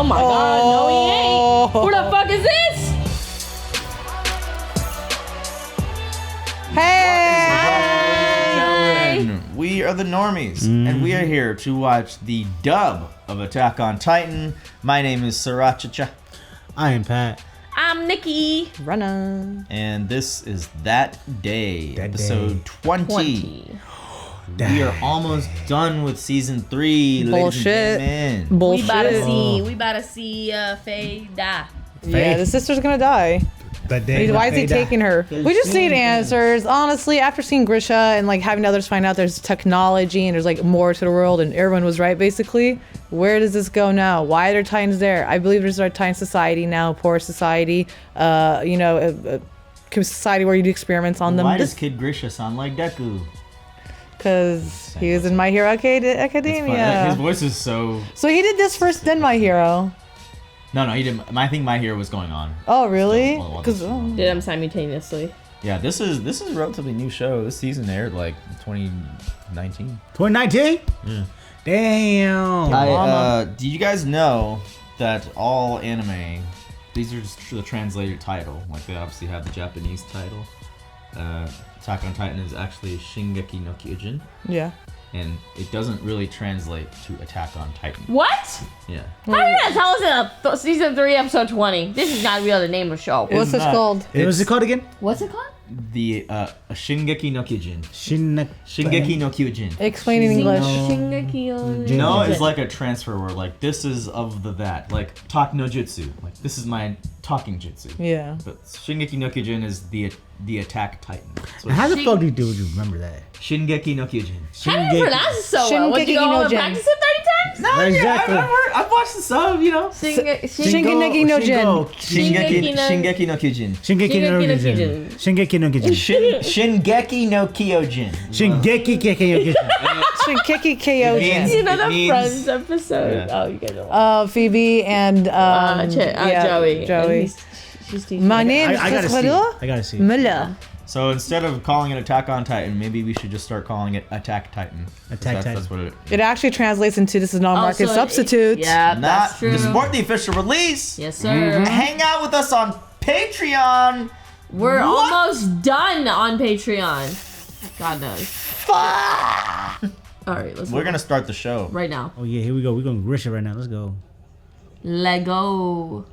Oh my god, no he ain't. Who the fuck is this? Hey! We are the Normies, and we are here to watch the dub of Attack on Titan. My name is Sriracha. I am Pat. I'm Nikki. Run. And this is That Day, episode 20. We are almost done with season 3, ladies and gentlemen. Bullshit. We about to see Faye die. Yeah, the sister's gonna die. Why is he taking her? We just need answers. Honestly, after seeing Grisha and like having others find out there's technology and there's like more to the world and everyone was right basically, where does this go now? Why are there Titans there? I believe there's a Titan society now, poor society, a society where you do experiments on them. Why does Kid Grisha sound like Deku? Because he was in My Hero Academia. His voice is so... So he did this first, then My Hero. No, he didn't. I think My Hero was going on. Oh, really? Because did them simultaneously. Yeah, this is a relatively new show. This season aired like 2019. 2019? Yeah. Damn. Do you guys know that all anime, these are just the translated title. Like they obviously have the Japanese title. Attack on Titan is actually Shingeki no Kyojin. Yeah. And it doesn't really translate to Attack on Titan. What? Yeah. How are you gonna tell us in season 3, episode 20? This is not really the name of the show. What's this called? What's it called again? What's it called? The Shingeki no Kyojin. Shingeki no Kyojin. Explain in English. Shingeki No, it's like a transfer word. Like this is of the that. Like talk no jutsu. Like this is my talking jutsu. Yeah. But Shingeki no Kyojin is the Attack Titan. So How the fuck do you remember that? Shingeki no Kyojin. How do you pronounce it so well? Would you go home and practice it 30 times? No, Exactly. I've watched the sub, you know. Shingeki no Jin. Shingeki no Kyojin. Shingeki no Kyojin. Shingeki no Kyojin. Shingeki no Kyojin. Shingeki no Kyojin. Shingeki Kyojin. You know the Friends episode? Yeah. Oh, you guys know. Phoebe and Joey. Joey. She's teaching. My name is I gotta see. Miller. So instead of calling it Attack on Titan, maybe we should just start calling it Attack Titan. That's what it is. It actually translates into this is non-market substitute. Yeah, that's true. To support the official release. Yes, sir. Hang out with us on Patreon. We're almost done on Patreon. God knows. All right, We're gonna start the show right now. Oh yeah, here we go. We're going to Grisha right now. Let's go. Lego.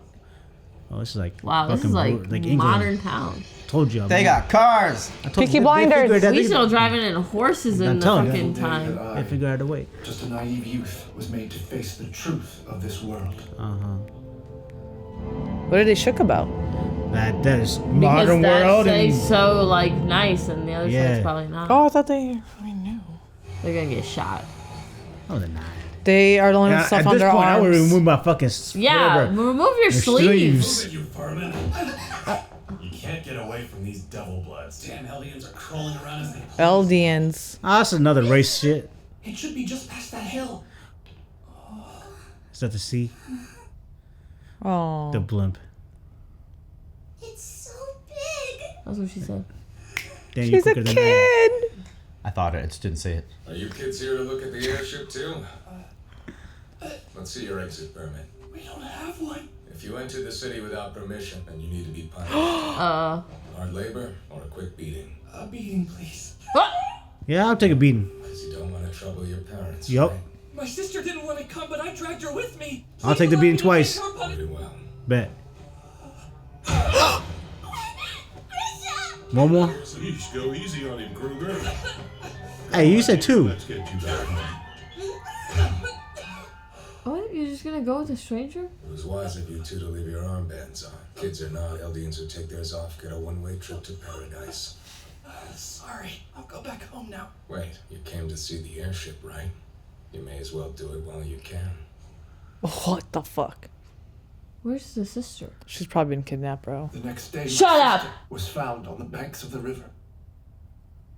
Oh, this is like Wow, this is like England. modern town. Told you. They got cars. Peaky Blinders. We still driving in horses in the telling you. fucking time. They figure out a way. Just a naive youth was made to face the truth of this world. What are they shook about? That is Because modern that world say and so like nice, and the other Yeah. side's probably not. Oh, I thought they knew. They're gonna get shot. oh, they're not. They are the only stuff At on this their point, I would arms. remove my fucking Yeah, whatever, remove your their sleeves. You vermin. You can't get away from these devil bloods. Damn Hellions are crawling around as they please. Eldians. Ah, that's another race shit. It should be just past that hill. Is that the sea? Oh. The blimp. It's so big. That's what she said. Damn, you She's a quicker than that. kid. I thought it. I just didn't say it. Are you kids here to look at the airship too? Let's see your exit permit. We don't have one. If you enter the city without permission, then you need to be punished. Uh. Hard labor or a quick beating. A beating, please. What? Yeah, I'll take a beating. Because you don't want to trouble your parents. Yup. Right? My sister didn't want to come, but I dragged her with me. I'll take the beating twice. Very well. Bet. One more? Please go easy on him, Kruger. Hey, you said two. Let's get you back home. What? You're just gonna go with a stranger? It was wise of you two to leave your armbands on. Kids or not, Eldians who take theirs off get a one-way trip to paradise. Sorry, I'll go back home now. Wait, you came to see the airship, right? You may as well do it while you can. What the fuck? Where's the sister? She's probably been kidnapped, bro. The next day, Shut my up! sister was found on the banks of the river.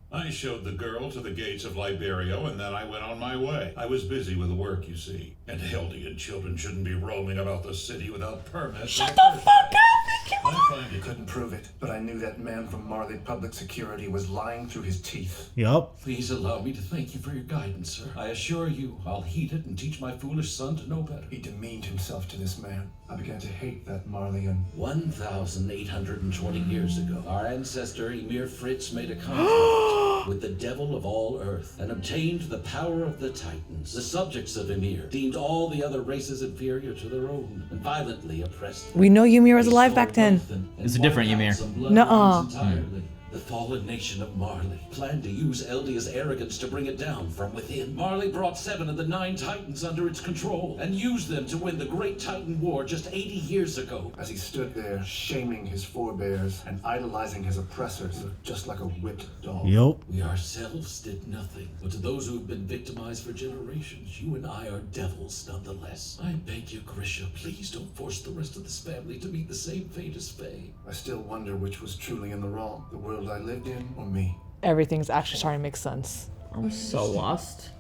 I showed the girl to the gates of Liberio, and then I went on my way. I was busy with work, you see. And Heldian children shouldn't be roaming about the city without permits. Shut the fuck up! I finally couldn't prove it, but I knew that man from Marley Public Security was lying through his teeth. Yup. Please allow me to thank you for your guidance, sir. I assure you, I'll heed it and teach my foolish son to know better. He demeaned himself to this man. I began to hate that Marleyan. 1,820 years ago, our ancestor Emir Fritz made a contract with the devil of all earth and obtained the power of the Titans. The subjects of Emir deemed all the other races inferior to their own and violently oppressed them. We know Ymir was alive back then. It's a different Ymir. Nuh-uh. Entirely. The fallen nation of Marley planned to use Eldia's arrogance to bring it down from within. Marley brought 7 of the 9 Titans under its control and used them to win the Great Titan War just 80 years ago. As he stood there, shaming his forebears and idolizing his oppressors, just like a whipped dog. Yup. We ourselves did nothing, but to those who have been victimized for generations, you and I are devils nonetheless. I beg you, Grisha, please don't force the rest of this family to meet the same fate as Faye. I still wonder which was truly in the wrong, the world I lived in or me. Everything's actually starting to make sense. I'm so lost.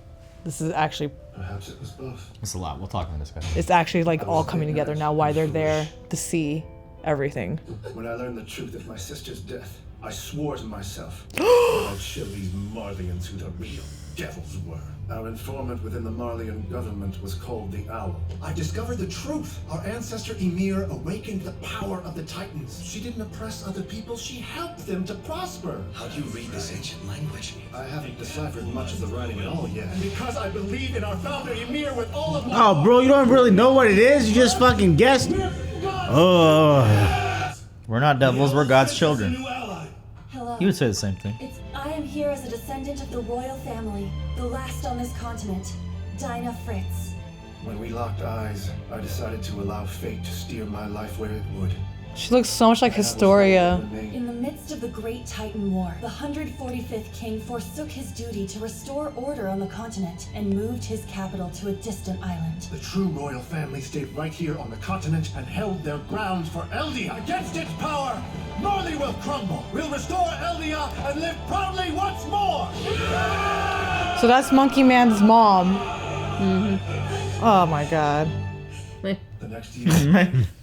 This is actually, Perhaps it was both. It's a lot. We'll talk about this guy. it's actually like all coming together now why they're there to see everything. When I learned the truth of my sister's death, I swore to myself that I'd show these Marleyans who the real devils were. Our informant within the Marleyan government was called the Owl. I discovered the truth. Our ancestor Emir awakened the power of the Titans. She didn't oppress other people, she helped them to prosper. How do you read this ancient language? I haven't deciphered much of the writing at all yet. And because I believe in our founder Emir with all of my Oh, bro, you don't really know what it is. You just fucking guessed. Oh. We're not devils. We're God's children. Hello. He would say the same thing. I am here as a descendant of the royal family, the last on this continent, Dinah Fritz. When we locked eyes, I decided to allow fate to steer my life where it would. She looks so much like Historia. In the midst of the Great Titan War, the 145th king forsook his duty to restore order on the continent and moved his capital to a distant island. The true royal family stayed right here on the continent and held their ground for Eldia. Against its power, Marley will crumble. We'll restore Eldia and live proudly once more. So that's Monkey Man's mom. Oh my god. The next year,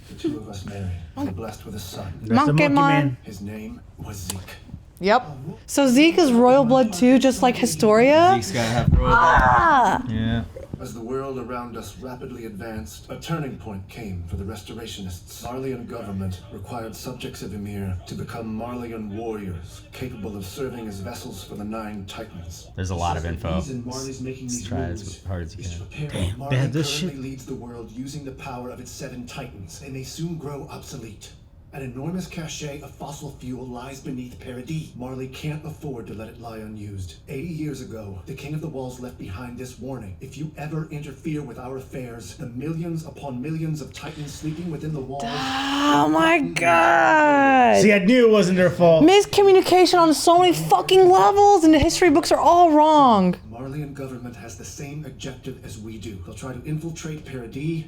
the two of us married. We're blessed with a son. That's the Monkey Man. His name was Zeke. Yep. So Zeke is royal blood too, just like Historia? Zeke's gotta have royal blood. Yeah. As the world around us rapidly advanced, a turning point came for the restorationists. Marleyan government required subjects of Emir to become Marleyan warriors, capable of serving as vessels for the 9 Titans. There's a lot of info. The reason Marley's making Let's these try moves as hard as you is to can. prepare Damn, Marley they had this currently shit? leads the world using the power of its 7 Titans. They may soon grow obsolete. An enormous cache of fossil fuel lies beneath Paradis. Marley can't afford to let it lie unused. 80 years ago, the King of the Walls left behind this warning. If you ever interfere with our affairs, the millions upon millions of Titans sleeping within the walls... Oh my god. See, I knew it wasn't their fault. Miscommunication on so many fucking levels, and the history books are all wrong. Marleyan government has the same objective as we do. They'll try to infiltrate Paradis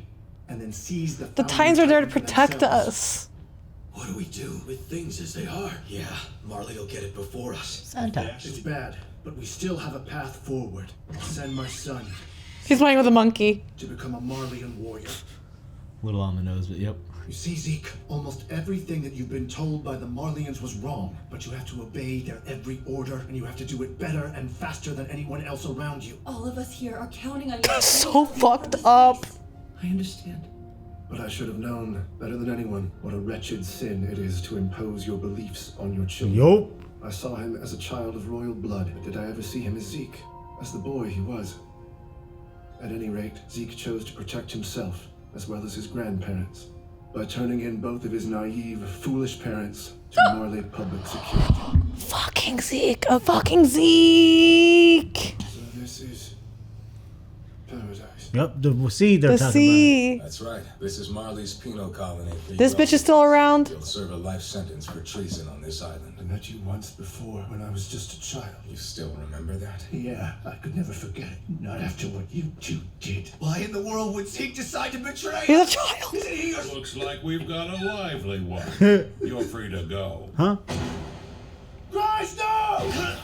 and then seize the... The Titans are there to protect us. What do we do with things as they are? Yeah, Marley will get it before us. It's bad, but we still have a path forward. Send my son He's playing with a monkey. to become a Marleyan warrior. Little on the nose, but yep. You see, Zeke, almost everything that you've been told by the Marleyans was wrong, but you have to obey their every order, and you have to do it better and faster than anyone else around you. All of us here are counting on you. That's so fucked up. I understand. But I should have known, better than anyone, what a wretched sin it is to impose your beliefs on your children. Yup. I saw him as a child of royal blood, but did I ever see him as Zeke? As the boy he was. At any rate, Zeke chose to protect himself, as well as his grandparents, by turning in both of his naive, foolish parents to Marley Public Security. Fucking Zeke. A fucking Zeke. So this is... paradise. Yep, the sea they're The talking sea. That's right. This is Marley's penal colony. This bitch is still around. You'll serve a life sentence for treason on this island. I met you once before, when I was just a child. You still remember that? Yeah, I could never forget it. Not after what you two did. Why in the world would Zeke decide to betray He's a us? child. Isn't he your... Looks like we've got a lively one. You're free to go. Huh? Guys, no!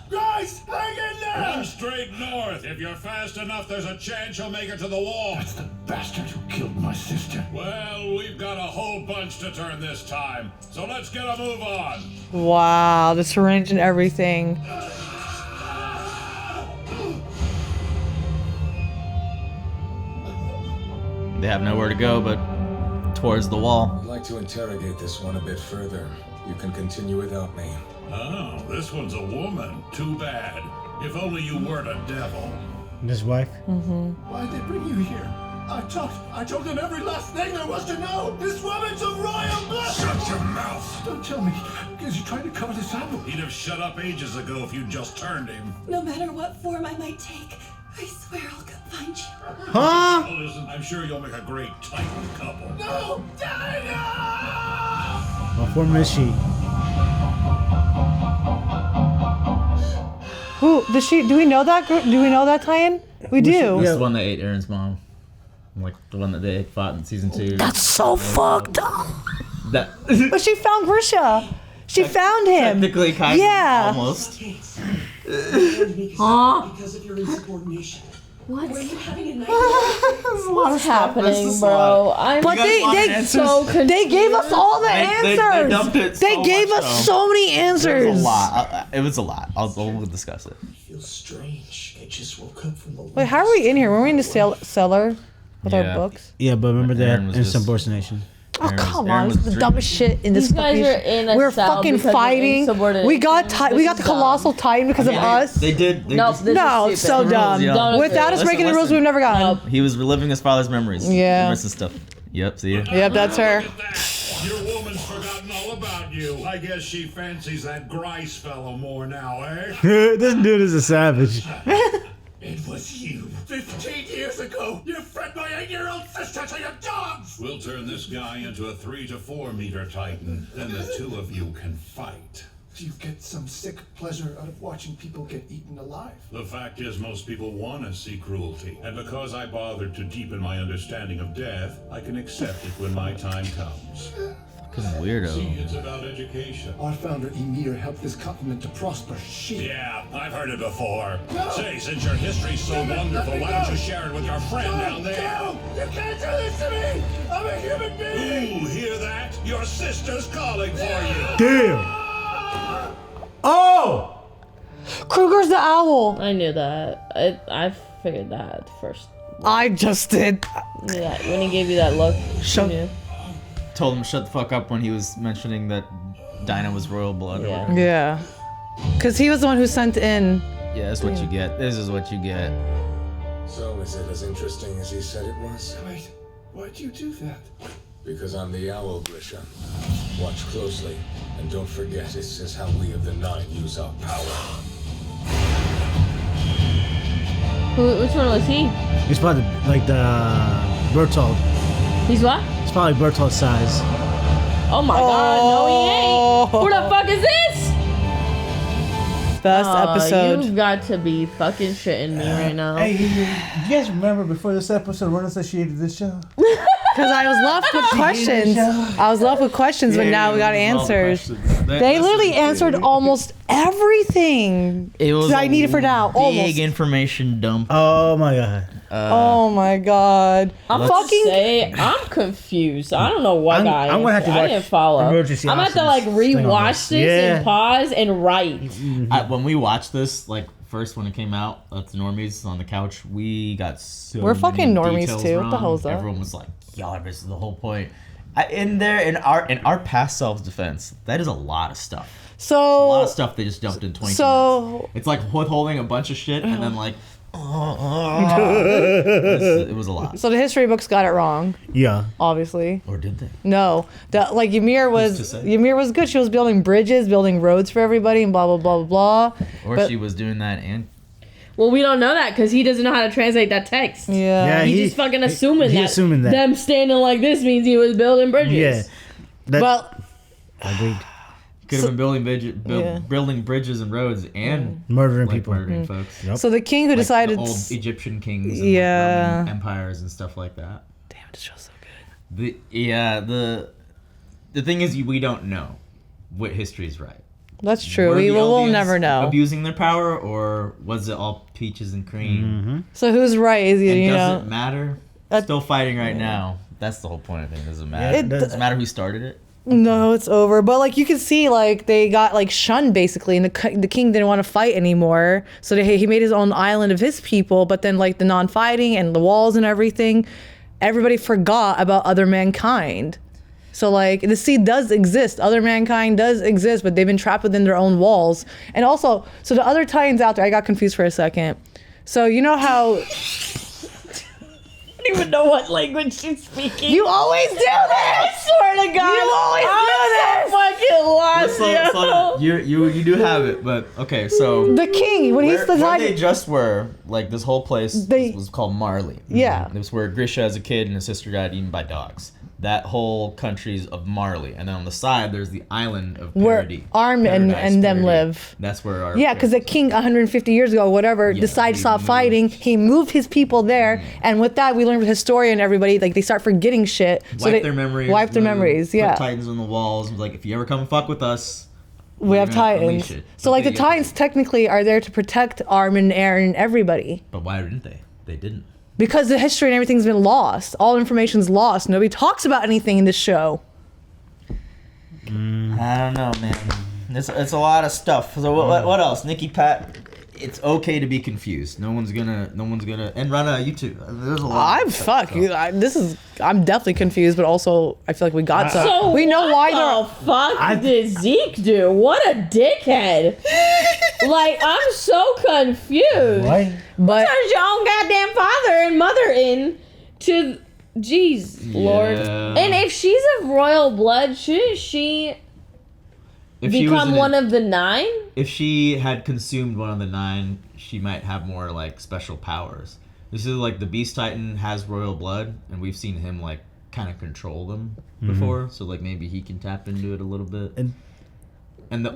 Guys, hang in there! Run straight north. If you're fast enough, there's a chance you'll make it to the wall. That's the bastard who killed my sister. Well, we've got a whole bunch to turn this time, so let's get a move on. Wow, the syringe and everything. They have nowhere to go but towards the wall. I'd like to interrogate this one a bit further. You can continue without me. Oh, this one's a woman. Too bad. If only you weren't a devil. His wife. Why'd they bring you here? I told them every last thing there was to know. This woman's a royal blood. Shut your mouth. Don't tell me, because you're trying to cover this up. He'd have shut up ages ago if you'd just turned him. No matter what form I might take, I swear I'll come find you. Huh? Well, listen, I'm sure you'll make a great Titan couple. No, Dinah! What form is she? Who does she? Do we know that? Do we know that tie-in? We do. This is the one that ate Aaron's mom. Like the one that they fought in season 2. That's so fucked up. That But she found Grisha. She found him. technically kind Yeah. of almost. Huh? Because of your insubordination. Were you having a nightmare? What's happening, bro? I'm But so confused. they gave us all the They answers. dumped it They so gave much, us though. so many It answers. was a lot. It was a lot. We'll discuss it. Feels strange. I just woke up from the. Wait, how are we in here? Were we in the cellar with Yeah. our books? Yeah, but remember that Aaron was just- insubordination. Oh, come Aaron on. was This is the drinking. dumbest shit in this These guys fucking are in a We're cell fucking because of fighting. insubordination. We got This we is got the dumb. colossal titan because of us. They did. They No, just- this No, is it's stupid. so dumb. yeah. Don't Without us Listen, breaking the rules, listen. we've never gotten. Nope. He was reliving his father's memories. Yeah. Missing stuff. Yep. See ya. Yep, that's her. Look at that. Your woman's forgotten all about you. I guess she fancies that Grice fellow more now, eh? This dude is a savage. It was you. 15 years ago, you fed my 8-year-old sister to your dogs! We'll turn this guy into a 3 to 4 meter Titan. Then the two of you can fight. Do you get some sick pleasure out of watching people get eaten alive? The fact is, most people want to see cruelty. And because I bothered to deepen my understanding of death, I can accept it when my time comes. Fucking weirdo. See, it's about education. Our founder Ymir helped this continent to prosper. She... Yeah, I've heard it before. Say, since your history's so wonderful, why don't you share it with your friend down there? No! You can't do this to me! I'm a human being! Ooh, hear that? Your sister's calling for you. Damn. Oh! Kruger's the owl. I knew that. I figured that first. I just did. Yeah, when he gave you that look, I knew. Told him to shut the fuck up when he was mentioning that Dinah was royal blood. Yeah. Yeah. Because he was the one who sent in. Yeah, that's what you get. This is what you get. So is it as interesting as he said it was? Wait, why'd you do that? Because I'm the owl, Grisha. Watch closely, and don't forget this is how we of the Nine use our power. Which one was he? He's probably like the Bertold. He's what? It's probably Bertold's size. Oh my god, no he ain't. Who the fuck is this? Best episode. You've got to be fucking shitting me right now. Hey, do you guys remember before this episode when associated this show? Because I was left with questions. I was left with questions, but now we got answers. They literally answered almost everything It was that I needed for now. Big Almost. information dump. Oh my god. Oh my god. I'm I'm confused. I don't know what I'm gonna have to I watch didn't follow. Emergency I'm gonna have to like Austin's thing on rewatch this Yeah. and pause and write. When we watched this, like first when it came out, that's Normies on the couch. We got so. We're many fucking normies details too. What the wrong. hell's that? Everyone was like, "Yo, this is the whole point." In our past selves defense, that is a lot of stuff. So A lot of stuff they just dumped in 20 So minutes. It's like withholding a bunch of shit and then like. It was a lot. so the history books got it wrong, Yeah. obviously. Or did they? No, that like Ymir Who's to was say? Ymir was good. She was building bridges, building roads for everybody, and blah blah blah blah blah. Or But- she was doing that and. Well, we don't know that because he doesn't know how to translate that text. Yeah. He's just fucking assuming he that. assuming that. Them standing like this means he was building bridges. Yeah. That, Well, agreed. Could have been yeah. building bridges and roads and Murdering like, people. murdering folks. Yep. so the king who Like decided. the old Egyptian kings and Yeah. like Roman empires and stuff like that. Damn, this show's so good. The thing is we don't know what history is right. That's true. Were the We'll Eldians never know. abusing their power, or was it all peaches and cream? So who's right? Is And you does know? it matter? Still fighting right now. That's the whole point of it. Does it matter? It Does it matter who started it? No, it's over. But like you can see, like they got like shunned basically, and the king didn't want to fight anymore. So he made his own island of his people. But then like the non-fighting and the walls and everything, everybody forgot about other mankind. So like the seed does exist, other mankind does exist, but they've been trapped within their own walls. And also, so the other Titans out there, I got confused for a second. So you know how I don't even know what language she's speaking. you always do this? I swear to God. You always do I'm so fucking lost, Slow down. You do have it, but okay. So The king, when he's the where they Titan. just were, like this whole place was called Marley. Yeah. It was where Grisha as a kid and his sister got eaten by dogs. That whole country's of Marley, and then on the side there's the island of Where Parody. Arm and them live. That's where our Yeah, because the king 150 years ago, whatever, decided to stop fighting. He moved his people there, and with that, we learned with historian and everybody, like they start forgetting shit. Wipe their memories. Wipe their memories, yeah. Put Titans on the walls. And was like, if you ever come fuck with us, We have gonna unleash Titans. it. So But like the they- Titans technically are there to protect Armin, Aaron, and everybody. But why didn't they? They didn't. Because the history and everything's been lost. All information's lost. Nobody talks about anything in this show. I don't know, man. It's a lot of stuff. So what else? Nikki Pat. It's okay to be confused. No one's gonna. And Rana, you too. There's a lot. I'm definitely confused, but also I feel like we got some. So we know why the fuck did Zeke do? What a dickhead! Like I'm so confused. Right? But Turns your own goddamn father and mother in to, jeez, Lord. Yeah. And if she's of royal blood, shouldn't she If she was become one of the 9? If she had consumed one of the 9, she might have more like special powers. This is like the Beast Titan has royal blood, and we've seen him like kind of control them before. So like maybe he can tap into it a little bit. And the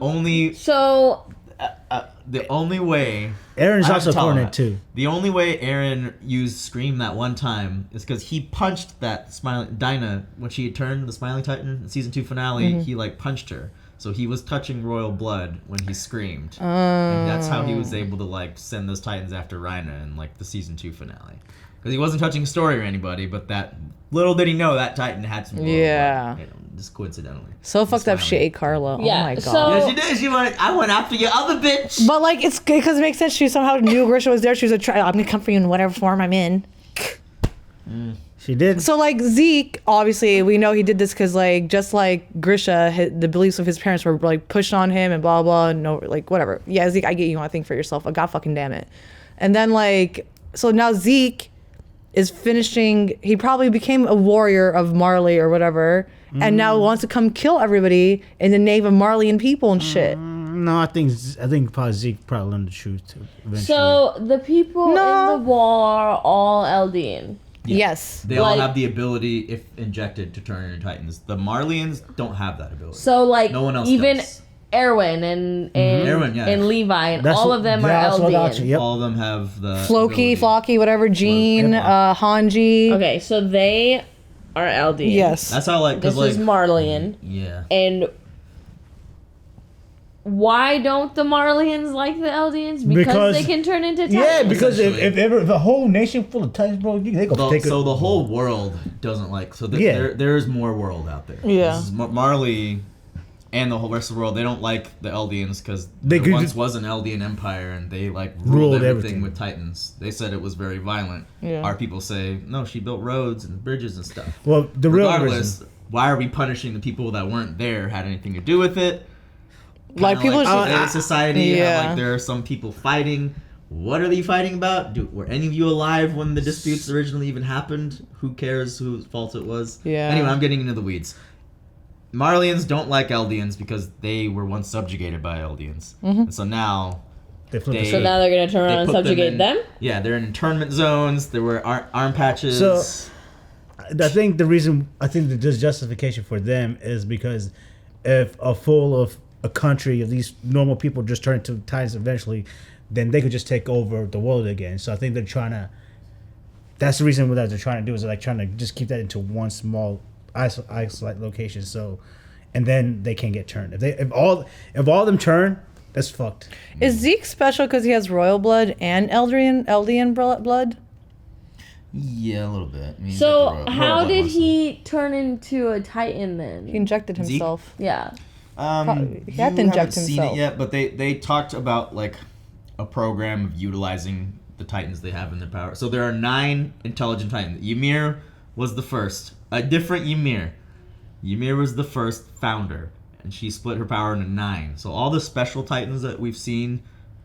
only way Aaron's I have also to tell him cornered that. too. The only way Aaron used Scream that one time is because he punched that smiling Dinah when she had turned the Smiling Titan in season 2 finale. He like punched her, so he was touching royal blood when he screamed, and that's how he was able to like send those Titans after Rhina in like the season 2 finale. Because he wasn't touching Story or anybody, but that little did he know that Titan had some royal blood, just coincidentally. so fucked up she ate Carla. Yeah, Oh my god. so- Yeah, she did. I went after your other bitch. But like it's good because it makes sense. She somehow knew Grisha was there. She was like, I'm gonna come for you in whatever form I'm in. She did. So like Zeke, obviously we know he did this because like just like Grisha, the beliefs of his parents were like pushed on him and blah blah. And no, like whatever. Yeah, Zeke, I get you want to think for yourself. God fucking damn it. And then like so now Zeke is finishing. He probably became a warrior of Marley or whatever, and now wants to come kill everybody in the name of Marleyan people and shit. No, I think probably Zeke probably learned the truth too, eventually. So the people in the wall are all Eldian. Yes. They all have the ability, if injected, to turn into Titans. The Marleyans don't have that ability. So like no one else even does. Erwin and Erwin, yeah. and Levi and That's all what- of them yeah, are that's what got Eldian. you, yep. All of them have the Floki, ability. Flocky, whatever, Jean, Hippo. Hanji. Okay, so they are Eldian. Yes. That's how like This because is like Marleyan. yeah. And why don't the Marleyans like the Eldians? Because they can turn into Titans. Yeah, because if Essentially. if a whole nation full of Titans, bro, they go take it. So the whole world doesn't like. So there's more world out there. Yeah. This is Marley and the whole rest of the world. They don't like the Eldians because They there could once just- was an Eldian empire and they like Ruled ruled everything everything. with Titans. They said it was very violent. Yeah. Our people say no. She built roads and bridges and stuff. Well, the real Regardless, reason. why are we punishing the people that weren't there? Had anything to do with it? Like people Kinda should. society. How, Yeah. like there are some people fighting. What are they fighting about? Were any of you alive when the disputes originally even happened? Who cares whose fault it was? Yeah. Anyway, I'm getting into the weeds. Marleyans don't like Eldians because they were once subjugated by Eldians. And so now They flip the So now they're gonna turn around and put subjugate them? Yeah, they're in internment zones. There were arm patches. So, I think the justification for them is because if a country of these normal people just turn into Titans eventually, then they could just take over the world again. So I think they're trying to. That's the reason what they're trying to do is like trying to just keep that into one small isolated location. So and then they can't get turned. If all of them turn, that's fucked. Is Zeke special because he has royal blood and Eldian blood? Yeah, a little bit. I mean, So how did he turn into a Titan then? He injected himself. Yeah. He had to inject seen himself. it yet, but they talked about like a program of utilizing the Titans they have in their power. So there are 9 intelligent Titans. Ymir was the first. A different Ymir. Ymir was the first founder, and she split her power into 9. So all the special Titans that we've seen,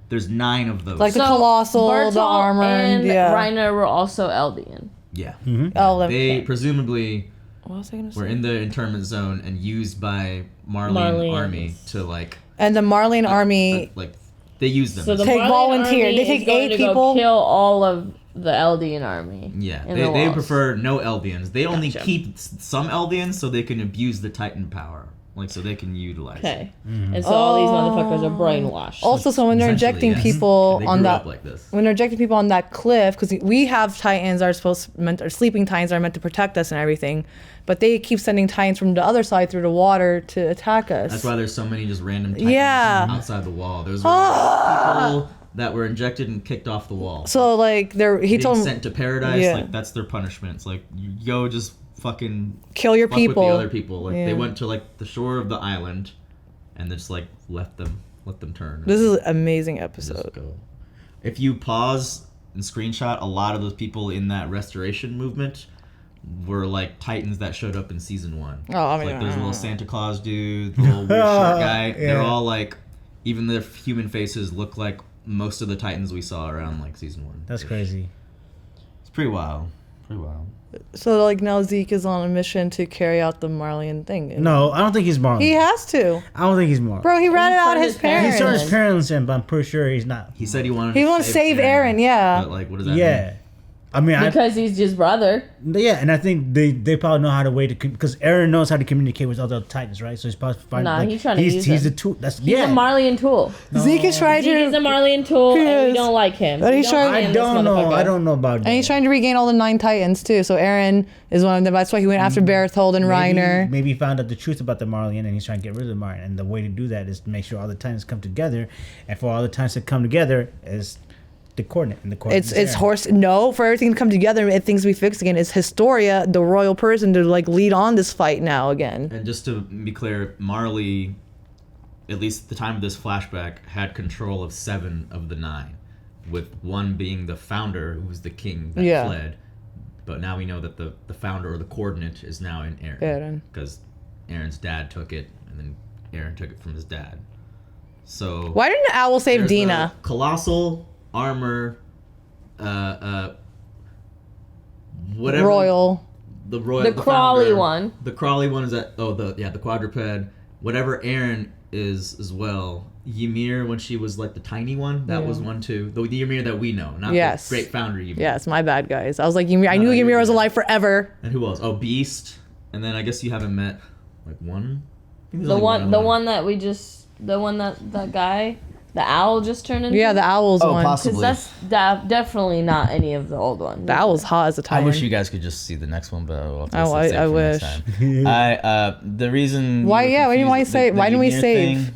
there's 9 of those. Like the Colossal, Bertolt the Armor, and yeah. Reiner were also Eldian. Yeah. Oh, They presumably what was I gonna say? were in the internment zone and used by Marlene army to like. And the Marlene army, like they use them. So the Take Marlene volunteer. army They take is going 8 to go people. kill all of the Eldian army. Yeah, in they the walls. prefer no Eldians. They only Gotcha. keep some Eldians so they can abuse the Titan power, like so they can utilize. Okay. It. And so all these motherfuckers are brainwashed. Also, so when they're Essentially, injecting yes. people They on grew that, up like this. when they're injecting people on that cliff, because we have Titans are or sleeping Titans are meant to protect us and everything, but they keep sending Titans from the other side through the water to attack us. That's why there's so many just random Titans outside the wall. There's people that were injected and kicked off the wall. So like he told them sent to paradise. Like that's their punishment. It's like you go just fucking kill your fuck people. with the other people. Like they went to like the shore of the island, and they just like let them turn. This is an amazing Just episode. go. If you pause and screenshot, a lot of those people in that restoration movement were like Titans that showed up in season 1. Oh, I mean, like there's a little Santa Claus dude, the little weird short guy. Yeah. They're all like, even their human faces look like most of the Titans we saw around like season 1. That's crazy. It's pretty wild. Pretty wild. So like now Zeke is on a mission to carry out the Marlian thing. No, I don't think he's Marlon. He has to. I don't think he's Marlon. Bro, he ran it out turned his his parents. He turned his parents in, but I'm pretty sure he's not. He said he wanted. He wants to save Aaron, yeah. But like, what does that Yeah. mean? I mean, Because he's just brother. yeah, and I think they probably know how to way to because Aaron knows how to communicate with other Titans, right? So he's probably finding. Nah, like, he's trying to use he's him. the tool. That's He's a Marlian tool. Zeke is trying Zeke is a to. Marlian tool, He and we is. don't like him. But We he's trying- stand I this don't know. motherfucker. I don't know about that. And he's trying to regain all the 9 Titans too. So Aaron is one of them. That's why he went after Berthold and Reiner. Maybe he found out the truth about the Marlian and he's trying to get rid of the Marlian. And the way to do that is to make sure all the Titans come together. And for all the Titans to come together is the coordinate. And the coordinate It's horse. No, for everything to come together and things be fixed again. It's Historia, the royal person, to like lead on this fight now again. And just to be clear, Marley, at least at the time of this flashback, had control of 7 of the 9, with 1 being the founder, who was the king that fled. But now we know that the founder or the coordinate is now in Aaron. Because Aaron's dad took it, and then Aaron took it from his dad. So Why didn't the owl save there's Dina? the Colossal Armor, whatever. Royal. The royal. The crawly founder. one. The crawly one is that. Oh, the quadruped. Whatever Aaron is as well. Ymir, when she was like the tiny one, that was one too. The Ymir that we know, not Yes. the great founder Ymir. Yes, my bad, guys. I was like, Ymir. I knew no, you're Ymir was good. alive forever. And who else? Oh, Beast. And then I guess you haven't met like one. I think there's The only one, other the one that we just, the one that guy, the owl just turned into. Yeah, the owl's one. possibly. Because that's definitely not any of the old ones. The owl's hot as a I Titan. wish you guys could just see the next one, but we'll have to Oh, save it I for wish. next time. The reason. Why- you were yeah, why didn't we confused- say- why didn't we Ymir save? thing,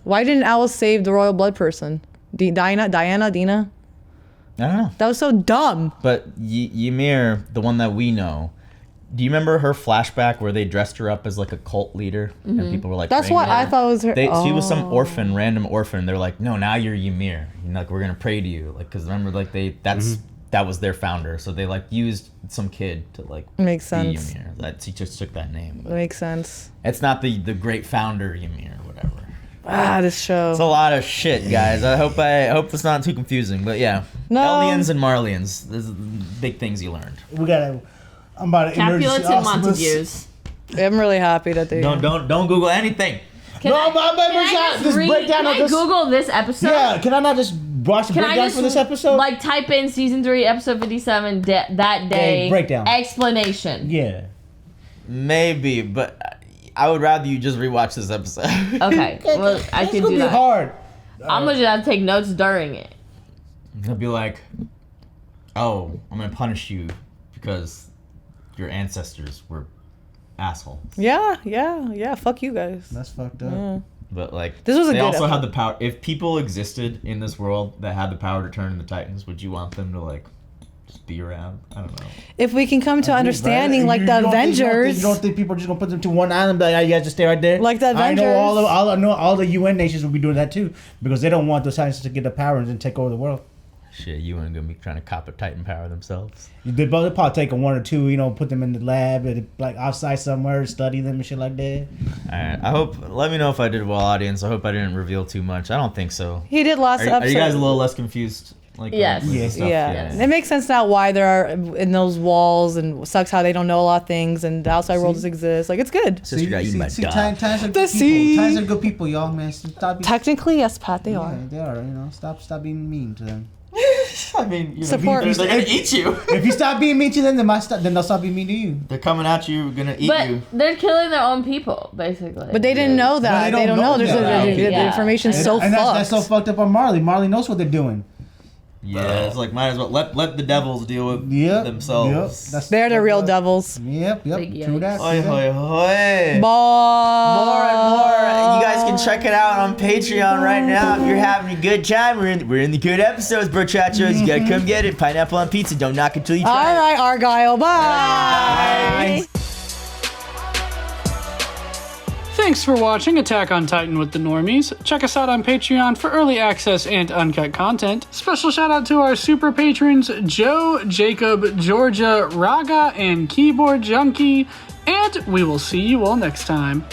Why didn't Owl save the royal blood person? Dina? I don't know. That was so dumb. But Ymir, the one that we know, do you remember her flashback where they dressed her up as like a cult leader and people were like, That's praying what to her? I thought was her. She was some Oh. orphan, random orphan. They're like, no, now you're Ymir. Like we're gonna pray to you, like because remember, like that was their founder. So they like used some kid to like Makes be sense. Ymir. He just took that name. That makes sense. It's not the great founder Ymir or whatever. This show. It's a lot of shit, guys. I hope it's not too confusing. But yeah, No. Eldians and Marlians. This is big things you learned. We gotta. I'm about to Capulets emergency and osmosis. Montagues. I'm really happy that they. Don't Google anything. Can I this breakdown can of I this. Google this episode? Yeah, can I not just watch the Can I breakdown just for this episode? like type in season 3, episode 57, that day breakdown. explanation? Yeah. Maybe, but I would rather you just rewatch this episode. Okay, well I It's can gonna do be that. hard. I'm gonna just have to take notes during it. He'll be like, "Oh, I'm gonna punish you because your ancestors were assholes. Yeah. Fuck you guys. That's fucked up. But like, this was a they good also episode. had the power. If people existed in this world that had the power to turn into Titans, would you want them to like just be around? I don't know. If we can come to understanding, Right? like You the don't Avengers. you don't think people are just gonna put them to one island? Like, you guys just stay right there. Like the I know Avengers. I know all the UN nations will be doing that too because they don't want those Titans to get the power and then take over the world. Shit, you ain't gonna be trying to cop a Titan power themselves. They'll probably take a 1 or 2, put them in the lab and like outside somewhere, study them and shit like that. Alright, I hope. Let me know if I did well, audience. I hope I didn't reveal too much. I don't think so. He did last Are episode. you guys a little less confused? Like, Yes. with the Yes. stuff? Yeah. It makes sense now why there are in those walls, and sucks how they don't know a lot of things, and the outside world doesn't exist. Like, it's good. Sister got eaten by a dog. Titans are The good sea. people. Titans are good people, y'all, man. Stop being, Technically, yes, Pat, they yeah, are. they are. Stop being mean to them. I mean, Support. they're gonna eat you. If you stop being mean to them, then they'll stop being mean to you. They're coming at you, gonna eat But you. they're killing their own people, basically. But they didn't know that. No, they don't know. There's that. the Yeah. information's so and fucked. that's so fucked up on Marley. Marley knows what they're doing. Yeah, it's like might as well let the devils deal with Yep. themselves. Yep. They're the real devils. Yep. Big True that. Hoi, hoi, hoi. More and more. You guys can check it out on Patreon right now if you're having a good time. We're in the good episodes, brochachos. You gotta come get it. Pineapple on pizza. Don't knock it till you try All it. right, Argyle. Bye. Thanks for watching Attack on Titan with the Normies. Check us out on Patreon for early access and uncut content. Special shout out to our super patrons Joe, Jacob, Georgia, Raga, and Keyboard Junkie. And we will see you all next time.